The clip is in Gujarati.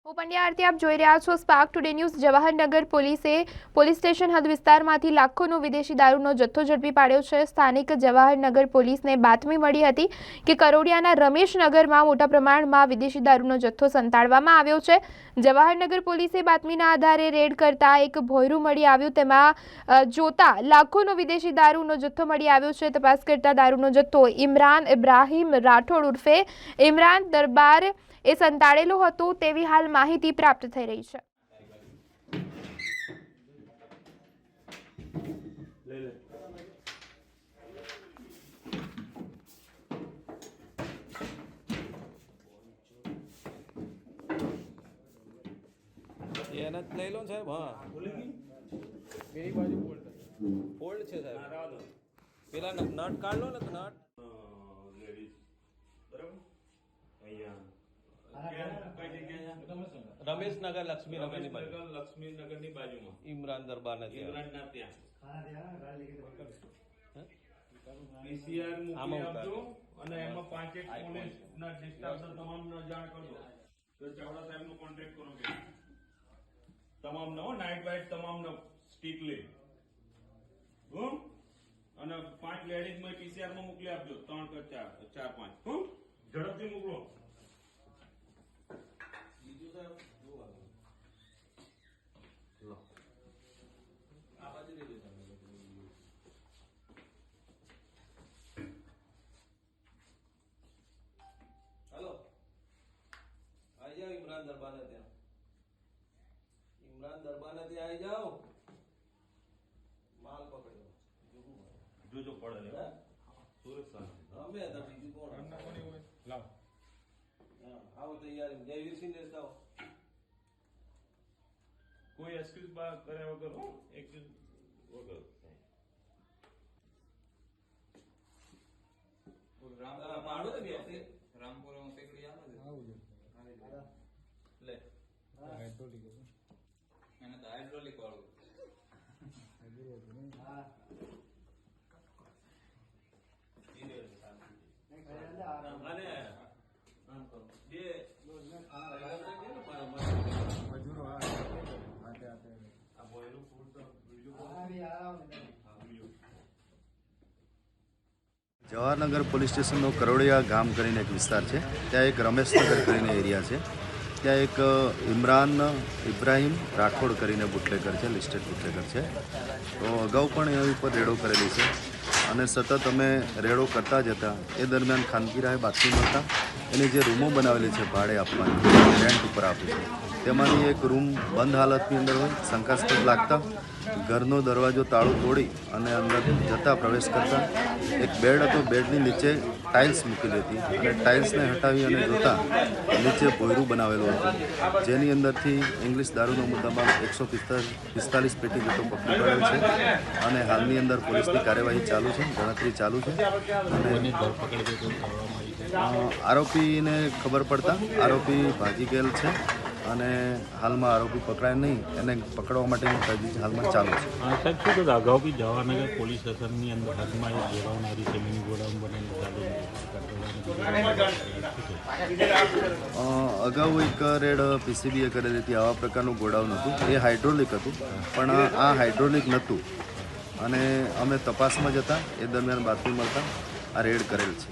હું પંડ્યા આરતી આપ જોઈ રહ્યા છો સ્પાર્ક ટુડે ન્યૂઝ। જવાહરનગર પોલીસે પોલીસ સ્ટેશન હદ વિસ્તારમાંથી લાખોનો વિદેશી દારૂનો જથ્થો ઝડપી પાડ્યો છે। સ્થાનિક જવાહરનગર પોલીસને બાતમી મળી હતી કે કરોડિયાના રમેશનગરમાં મોટા પ્રમાણમાં વિદેશી દારૂનો જથ્થો સંતાડવામાં આવ્યો છે। જવાહરનગર પોલીસે બાતમીના આધારે રેડ કરતા એક ભોંયરું મળી આવ્યું। તેમાં જોતા લાખોનો વિદેશી દારૂનો જથ્થો મળી આવ્યો છે। તપાસ કરતા દારૂનો જથ્થો ઇમરાન ઇબ્રાહીમ રાઠોડ ઉર્ફે ઇમરાન દરબાર એ સંતાડેલો હતો તેવી હાલ માહિતી પ્રાપ્ત થઈ રહી છે। એના લઈ લો સાહેબ। હા પેલી બાજુ ફોલ્ડ છે સાહેબ। પેલા નટ કાઢ લો ને તો નટ લેડીઝ બરાબર અહીંયા રમેશનગર લક્ષ્મીનગરની બાજુ લક્ષ્મીનગરની બાજુમાં ઇમરાન દરબારના ઇમરાનના ત્યાં પીસીઆર મૂકી આપજો અને એમાં 5 પોલીસના ડિસ્ટાફના તમામને જાણ કરજો તો ચાવડા સાહેબનો કોન્ટેક્ટ કરો કે તમામનો નાઇટ વાઇટ તમામનો સ્ટ્રિક્ટલી હો અને 5 લેડીઝમાં પીસીઆરમાં મોકલી આપજો 3 કે 4 5 હો ઝડપથી મોકલો। हेलो आई जाओ इमरान दरबार ત્યાં इमरान दरबार ત્યાં आई जाओ माल पकड़ो જો પડે ને સુરત સાહેબ અમે હતા બીજું કોણ અમને કોની હોય લાવ હા આવો તૈયાર જયવીર સિંહ દેશ આવો કોઈ એક્સક્યુઝ બા કરે વગર હો એક્સક્યુઝ વગર પાડો ને બે રામપુર ટેકડી આવે છે લે હાઇડ્રોલિક એને તો હાઇડ્રોલિક વાળું હા અને બે મજૂરો આ બોયનું ફૂડ તો વિડિયો જવાહરનગર પોલીસ સ્ટેશનનો કરોડિયા ગામ કરીને એક વિસ્તાર છે। ત્યાં એક રમેશનગર કરીને એરિયા છે। ત્યાં એક ઇમરાન ઇબ્રાહીમ રાઠોડ કરીને બુટલેગર છે, લિસ્ટેડ બુટલેગર છે। તો અગાઉ પણ એની ઉપર રેડો કરેલી છે અને સતત અમે રેડો કરતા જ હતા। એ દરમિયાન ખાનગી રાહે બાતમી મળતા એની જે રૂમો બનાવેલી છે ભાડે આપવાની, રેન્ટ ઉપર આપે છે, તેમાંની એક રૂમ બંધ હાલતની અંદર હોય। શંકાસ્પદ લાગતા ઘરનો દરવાજો તાળું તોડી અને અંદર જતા પ્રવેશ કરતા એક બેડ હતો, બેડની નીચે ટાઇલ્સ મૂકેલી હતી અને ટાઇલ્સને હટાવી અને જોતા નીચે ભોંયરું બનાવેલું હતું, જેની અંદરથી ઇંગ્લિશ દારૂનો મુદ્દામાં 145 પેટી જેટલો પકડી પાડેલ છે અને હાલની અંદર પોલીસની કાર્યવાહી ચાલુ છે, ગણતરી ચાલુ છે। આરોપીને ખબર પડતા આરોપી ભાગી ગયેલ છે અને હાલમાં આરોપી પકડાય નહીં, એને પકડવા માટેની તજવીજ હાલમાં ચાલુ છે। સાહેબ શું કહે અગાઉ બી જવાહરનગર પોલીસ સ્ટેશનની અંદર હદમાં એક ગોડાઉન છે, મિની ગોડાઉન અગાઉ એક રેડ પીસીબીએ કરેલી હતી, આવા પ્રકારનું ગોડાઉન હતું, એ હાઇડ્રોલિક હતું પણ આ હાઇડ્રોલિક નહોતું અને અમે તપાસમાં જતા એ દરમિયાન બાતમી મળતા આ રેડ કરેલ છે।